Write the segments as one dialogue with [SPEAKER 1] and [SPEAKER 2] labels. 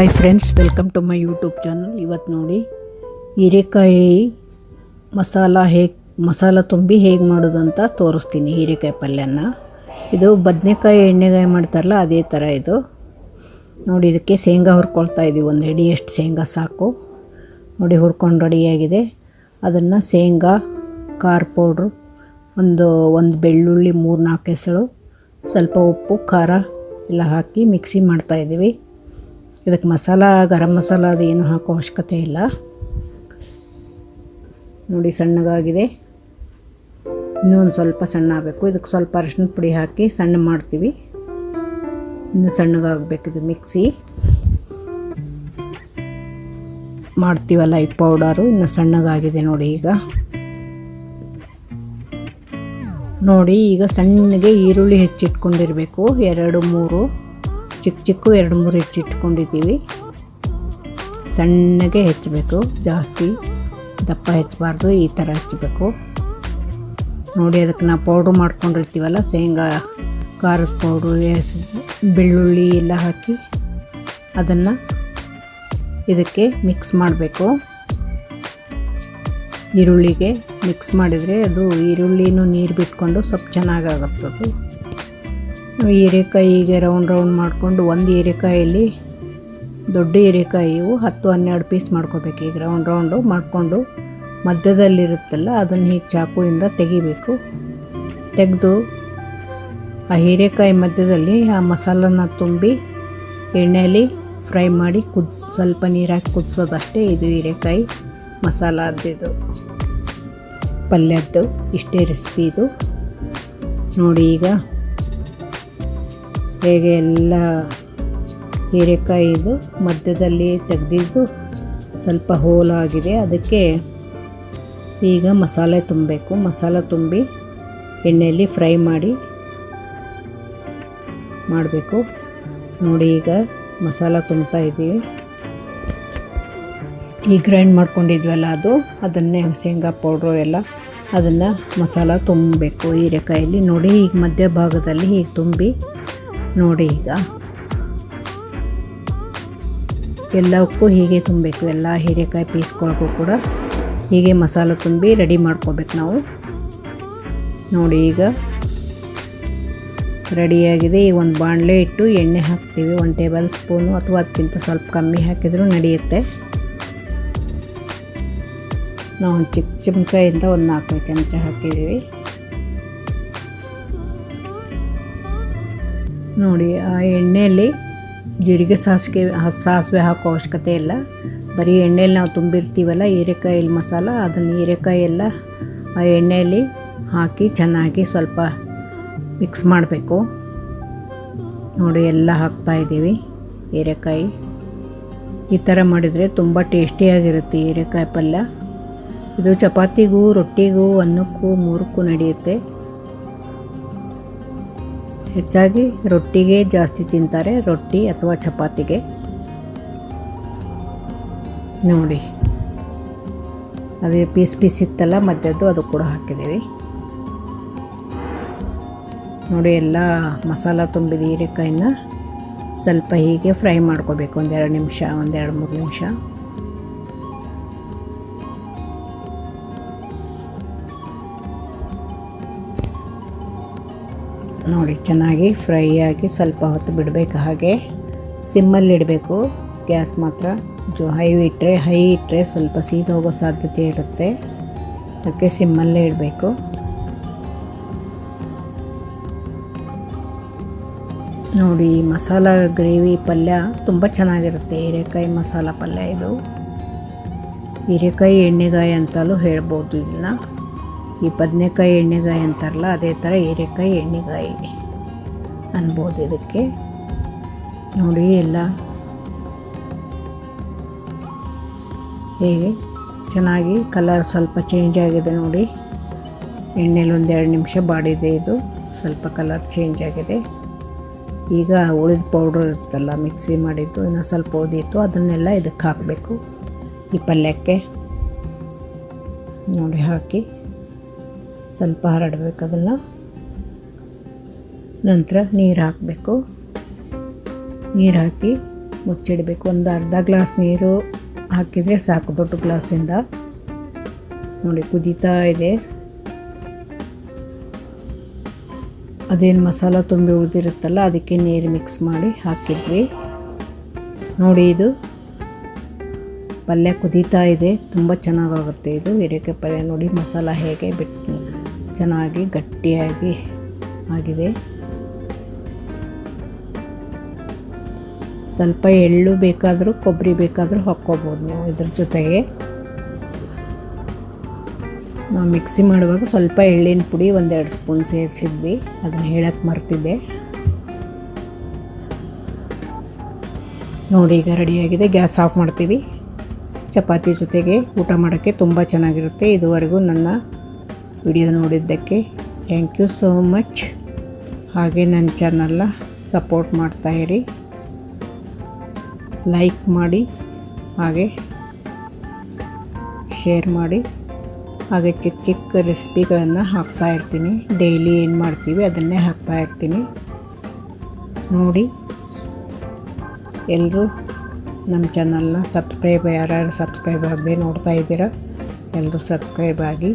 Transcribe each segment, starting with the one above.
[SPEAKER 1] Hi friends, welcome to my YouTube channel. ಇವತ್ತು ನೋಡಿ ಹೀರೆಕಾಯಿ ಮಸಾಲ ತುಂಬಿ ಹೇಗೆ ಮಾಡೋದು ಅಂತ ತೋರಿಸ್ತೀನಿ. ಹೀರೆಕಾಯಿ ಪಲ್ಯನ ಇದು ಬದನೆಕಾಯಿ ಎಣ್ಣೆಗಾಯಿ ಮಾಡ್ತಾರಲ್ಲ ಅದೇ ಥರ ಇದು ನೋಡಿ. ಇದಕ್ಕೆ ಶೇಂಗಾ ಹುರ್ಕೊಳ್ತಾ ಇದ್ದೀವಿ. ಒಂದು ಹಿಡಿಯಷ್ಟು ಶೇಂಗಾ ಸಾಕು ನೋಡಿ. ಹುರ್ಕೊಂಡು ರೆಡಿಯಾಗಿದೆ. ಅದನ್ನು ಶೇಂಗಾ, ಖಾರ ಪೌಡ್ರು, ಒಂದು ಬೆಳ್ಳುಳ್ಳಿ, 3-4 ಎಸಳು, ಸ್ವಲ್ಪ ಉಪ್ಪು, ಖಾರ ಎಲ್ಲ ಹಾಕಿ ಮಿಕ್ಸಿ ಮಾಡ್ತಾಯಿದ್ದೀವಿ. ಇದಕ್ಕೆ ಗರಂ ಮಸಾಲ ಅದು ಏನು ಹಾಕೋ ಅವಶ್ಯಕತೆ ಇಲ್ಲ ನೋಡಿ. ಸಣ್ಣಗಾಗಿದೆ, ಇನ್ನೂ ಒಂದು ಸ್ವಲ್ಪ ಸಣ್ಣ ಆಗಬೇಕು. ಇದಕ್ಕೆ ಸ್ವಲ್ಪ ಅರಿಶಿನ ಪುಡಿ ಹಾಕಿ ಸಣ್ಣ ಮಾಡ್ತೀವಿ. ಇನ್ನೂ ಸಣ್ಣಗಾಗಬೇಕು. ಇದು ಮಿಕ್ಸಿ ಮಾಡ್ತೀವಲ್ಲ ಈ ಪೌಡರು ಇನ್ನೂ ಸಣ್ಣಗಾಗಿದೆ ನೋಡಿ. ಈಗ ಸಣ್ಣಗೆ ಈರುಳ್ಳಿ ಹೆಚ್ಚಿಟ್ಕೊಂಡಿರಬೇಕು. 2-3 ಚಿಕ್ಕ 2-3 ಹೆಚ್ಚಿಟ್ಕೊಂಡಿದ್ದೀವಿ. ಸಣ್ಣಗೆ ಹೆಚ್ಚಬೇಕು, ಜಾಸ್ತಿ ದಪ್ಪ ಹೆಚ್ಚಬಾರ್ದು, ಈ ಥರ ಹೆಚ್ಚಬೇಕು ನೋಡಿ. ಅದಕ್ಕೆ ನಾವು ಪೌಡ್ರ್ ಮಾಡ್ಕೊಂಡಿರ್ತೀವಲ್ಲ, ಶೇಂಗಾ, ಖಾರದ ಪೌಡ್ರು, ಬೆಳ್ಳುಳ್ಳಿ ಎಲ್ಲ ಹಾಕಿ ಅದನ್ನು ಇದಕ್ಕೆ ಮಿಕ್ಸ್ ಮಾಡಬೇಕು. ಈರುಳ್ಳಿಗೆ ಮಿಕ್ಸ್ ಮಾಡಿದರೆ ಅದು ಈರುಳ್ಳಿನೂ ನೀರು ಬಿಟ್ಕೊಂಡು ಸ್ವಲ್ಪ ಚೆನ್ನಾಗಾಗುತ್ತದು. ಹೀರೆಕಾಯಿಗೆ ರೌಂಡ್ ಮಾಡಿಕೊಂಡು, ಒಂದು ಹೀರೆಕಾಯಲ್ಲಿ ದೊಡ್ಡ ಹೀರೆಕಾಯಿವು 10-12 ಪೀಸ್ ಮಾಡ್ಕೋಬೇಕು. ಈಗ ರೌಂಡು ಮಾಡಿಕೊಂಡು ಮಧ್ಯದಲ್ಲಿರುತ್ತಲ್ಲ ಅದನ್ನು ಹೀಗೆ ಚಾಕುವಿಂದ ತೆಗಿಬೇಕು. ತೆಗೆದು ಆ ಹೀರೆಕಾಯಿ ಮಧ್ಯದಲ್ಲಿ ಆ ಮಸಾಲನ ತುಂಬಿ ಎಣ್ಣೆಯಲ್ಲಿ ಫ್ರೈ ಮಾಡಿ ಸ್ವಲ್ಪ ನೀರು ಹಾಕಿ ಕುದಿಸೋದಷ್ಟೇ. ಇದು ಹೀರೆಕಾಯಿ ಮಸಾಲ ಅದ್ದಿದ್ದು ಪಲ್ಯದ್ದು ಇಷ್ಟೇ ರೆಸಿಪಿ ಇದು ನೋಡಿ. ಈಗ ಹೇಗೆ ಎಲ್ಲ ಹೀರೆಕಾಯಿದು ಮಧ್ಯದಲ್ಲಿ ತೆಗೆದಿದ್ದು ಸ್ವಲ್ಪ ಹೋಲಾಗಿದೆ. ಅದಕ್ಕೆ ಈಗ ಮಸಾಲೆ ತುಂಬಬೇಕು. ಮಸಾಲ ತುಂಬಿ ಎಣ್ಣೆಯಲ್ಲಿ ಫ್ರೈ ಮಾಡಬೇಕು ನೋಡಿ. ಈಗ ಮಸಾಲ ತುಂಬ್ತಾ ಇದ್ದೀವಿ. ಈ ಗ್ರೈಂಡ್ ಮಾಡ್ಕೊಂಡಿದ್ವಲ್ಲ ಅದನ್ನೇ ಶೇಂಗಾ ಪೌಡ್ರು ಎಲ್ಲ ಅದನ್ನು ಮಸಾಲ ತುಂಬಬೇಕು ಹೀರೆಕಾಯಲ್ಲಿ ನೋಡಿ. ಈಗ ಮಧ್ಯ ಭಾಗದಲ್ಲಿ ಹೀಗೆ ತುಂಬಿ ನೋಡಿ. ಈಗ ಎಲ್ಲಕ್ಕೂ ಹೀಗೆ ತುಂಬಬೇಕು. ಎಲ್ಲ ಹೀರೆಕಾಯಿ ಪೀಸ್ಗಳಿಗೂ ಕೂಡ ಹೀಗೆ ಮಸಾಲ ತುಂಬಿ ರೆಡಿ ಮಾಡ್ಕೋಬೇಕು ನಾವು ನೋಡಿ. ಈಗ ರೆಡಿಯಾಗಿದೆ. ಈಗ ಒಂದು ಬಾಣಲೆ ಇಟ್ಟು ಎಣ್ಣೆ ಹಾಕ್ತೀವಿ. 1 ಟೇಬಲ್ ಸ್ಪೂನು ಅಥವಾ ಅದಕ್ಕಿಂತ ಸ್ವಲ್ಪ ಕಮ್ಮಿ ಹಾಕಿದರೂ ನಡೆಯುತ್ತೆ. ನಾವು ಒಂದು ಚಿಕ್ಕ ಚಮಚದಿಂದ ಒಂದು 4 ಚಮಚ ಹಾಕಿದ್ದೀವಿ ನೋಡಿ. ಆ ಎಣ್ಣೆಯಲ್ಲಿ ಜೀರಿಗೆ ಸಾಸಿವೆ ಹಾಕೋ ಅವಶ್ಯಕತೆ ಇಲ್ಲ. ಬರೀ ಎಣ್ಣೆಯಲ್ಲಿ ನಾವು ತುಂಬಿರ್ತೀವಲ್ಲ ಹೀರೆಕಾಯಲ್ಲಿ ಮಸಾಲ, ಅದನ್ನು ಹೀರೆಕಾಯಿ ಎಲ್ಲ ಆ ಎಣ್ಣೆಯಲ್ಲಿ ಹಾಕಿ ಚೆನ್ನಾಗಿ ಸ್ವಲ್ಪ ಮಿಕ್ಸ್ ಮಾಡಬೇಕು ನೋಡಿ. ಎಲ್ಲ ಹಾಕ್ತಾಯಿದ್ದೀವಿ ಹೀರೆಕಾಯಿ. ಈ ಥರ ಮಾಡಿದರೆ ತುಂಬ ಟೇಸ್ಟಿಯಾಗಿರುತ್ತೆ ಹೀರೆಕಾಯಿ ಪಲ್ಯ. ಇದು ಚಪಾತಿಗೂ, ರೊಟ್ಟಿಗೂ, ಅನ್ನಕ್ಕೂ, 3ಕ್ಕೂ ನಡೆಯುತ್ತೆ. ಹೆಚ್ಚಾಗಿ ರೊಟ್ಟಿಗೆ ಜಾಸ್ತಿ ತಿಂತಾರೆ, ರೊಟ್ಟಿ ಅಥವಾ ಚಪಾತಿಗೆ ನೋಡಿ. ಅದೇ ಪೀಸ್ ಇತ್ತಲ್ಲ ಮಧ್ಯದ್ದು, ಅದು ಕೂಡ ಹಾಕಿದ್ದೀವಿ ನೋಡಿ. ಎಲ್ಲ ಮಸಾಲ ತುಂಬಿದ ಹೀರೆಕಾಯಿನ ಸ್ವಲ್ಪ ಹೀಗೆ ಫ್ರೈ ಮಾಡ್ಕೋಬೇಕು. 1-2 ನಿಮಿಷ, 1-2-3 ನಿಮಿಷ ನೋಡಿ. ಚೆನ್ನಾಗಿ ಫ್ರೈ ಆಗಿ ಸ್ವಲ್ಪ ಹೊತ್ತು ಬಿಡಬೇಕು. ಹಾಗೆ ಸಿಮ್ಮಲ್ಲಿ ಇಡಬೇಕು. ಗ್ಯಾಸ್ ಮಾತ್ರ ಹೈ ಇಟ್ಟರೆ ಸ್ವಲ್ಪ ಸೀದು ಹೋಗೋ ಸಾಧ್ಯತೆ ಇರುತ್ತೆ. ಅದಕ್ಕೆ ಸಿಮ್ಮಲ್ಲೇ ಇಡಬೇಕು ನೋಡಿ. ಮಸಾಲ ಗ್ರೇವಿ ಪಲ್ಯ ತುಂಬ ಚೆನ್ನಾಗಿರುತ್ತೆ. ಹೀರೆಕಾಯಿ ಮಸಾಲ ಪಲ್ಯ ಇದು. ಹೀರೆಕಾಯಿ ಎಣ್ಣೆಗಾಯಿ ಅಂತಲೂ ಹೇಳ್ಬೋದು ಇದನ್ನು. ಈ ಬದನೆಕಾಯಿ ಎಣ್ಣೆಗಾಯಿ ಅಂತಾರಲ್ಲ ಅದೇ ಥರ ಹೀರೆಕಾಯಿ ಎಣ್ಣೆಗಾಯಿ ಅನ್ಬೋದು ಇದಕ್ಕೆ ನೋಡಿ. ಎಲ್ಲ ಹೇಗೆ ಚೆನ್ನಾಗಿ ಕಲರ್ ಸ್ವಲ್ಪ ಚೇಂಜ್ ಆಗಿದೆ ನೋಡಿ. ಎಣ್ಣೆಲಿ 1-2 ನಿಮಿಷ ಬಾಡಿದೆ. ಇದು ಸ್ವಲ್ಪ ಕಲರ್ ಚೇಂಜ್ ಆಗಿದೆ. ಈಗ ಉಳಿದ ಪೌಡ್ರ್ ಇರುತ್ತಲ್ಲ ಮಿಕ್ಸಿ ಮಾಡಿದ್ದು, ಇನ್ನೂ ಸ್ವಲ್ಪ ಉಳಿದಿತ್ತು, ಅದನ್ನೆಲ್ಲ ಇದಕ್ಕೆ ಹಾಕಬೇಕು ಈ ಪಲ್ಯಕ್ಕೆ ನೋಡಿ. ಹಾಕಿ ಸ್ವಲ್ಪ ಹರಡಬೇಕು. ಅದನ್ನು ನಂತರ ನೀರು ಹಾಕಬೇಕು. ನೀರು ಹಾಕಿ ಮುಚ್ಚಿಡಬೇಕು. ಒಂದು ಅರ್ಧ ಗ್ಲಾಸ್ ನೀರು ಹಾಕಿದರೆ ಸಾಕು, ದೊಡ್ಡ ಗ್ಲಾಸಿಂದ. ನೋಡಿ ಕುದೀತಾ ಇದೆ. ಅದೇನು ಮಸಾಲ ತುಂಬಿ ಉಳಿದಿರುತ್ತಲ್ಲ ಅದಕ್ಕೆ ನೀರು ಮಿಕ್ಸ್ ಮಾಡಿ ಹಾಕಿದ್ವಿ. ನೋಡಿ ಇದು ಪಲ್ಯ ಕುದೀತಾ ಇದೆ, ತುಂಬ ಚೆನ್ನಾಗಾಗುತ್ತೆ ಇದು ಹೀರೆಕಾಯಿ ಪಲ್ಯ. ನೋಡಿ ಮಸಾಲ ಹೇಗೆ ಬಿಟ್ಟು ಚೆನ್ನಾಗಿ ಗಟ್ಟಿಯಾಗಿ ಆಗಿದೆ. ಸ್ವಲ್ಪ ಎಳ್ಳು ಬೇಕಾದರೂ ಕೊಬ್ಬರಿ ಬೇಕಾದರೂ ಹಾಕ್ಕೋಬೋದು ನೀವು ಇದ್ರ ಜೊತೆಗೆ. ನಾವು ಮಿಕ್ಸಿ ಮಾಡುವಾಗ ಸ್ವಲ್ಪ ಎಳ್ಳಿನ ಪುಡಿ 1-2 ಸ್ಪೂನ್ ಸೇರಿಸಿದ್ವಿ, ಅದನ್ನು ಹೇಳಕ್ಕೆ ಮರ್ತಿದ್ದೆ. ನೋಡಿ ಈಗ ರೆಡಿಯಾಗಿದೆ. ಗ್ಯಾಸ್ ಆಫ್ ಮಾಡ್ತೀವಿ. ಚಪಾತಿ ಜೊತೆಗೆ ಊಟ ಮಾಡೋಕ್ಕೆ ತುಂಬ ಚೆನ್ನಾಗಿರುತ್ತೆ. ಇದುವರೆಗೂ ನನ್ನ ವಿಡಿಯೋ ನೋಡಿದ್ದಕ್ಕೆ ಥ್ಯಾಂಕ್ ಯು ಸೋ ಮಚ್. ಹಾಗೆ ನನ್ನ ಚಾನಲ್ನ ಸಪೋರ್ಟ್ ಮಾಡ್ತಾಯಿರಿ, ಲೈಕ್ ಮಾಡಿ, ಹಾಗೆ ಶೇರ್ ಮಾಡಿ. ಹಾಗೆ ಚಿಕ್ಕ ಚಿಕ್ಕ ರೆಸಿಪಿಗಳನ್ನು ಹಾಕ್ತಾಯಿರ್ತೀನಿ. ಡೈಲಿ ಏನು ಮಾಡ್ತೀವಿ ಅದನ್ನೇ ಹಾಕ್ತಾಯಿರ್ತೀನಿ. ನೋಡಿ ಎಲ್ಲರೂ ನಮ್ಮ ಚಾನಲ್ನ ಯಾರ್ಯಾರು ಸಬ್ಸ್ಕ್ರೈಬ್ ಆಗದೆ ನೋಡ್ತಾ ಇದ್ದೀರಾ, ಎಲ್ಲರೂ ಸಬ್ಸ್ಕ್ರೈಬ್ ಆಗಿ.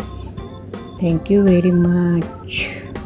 [SPEAKER 1] Thank you very much.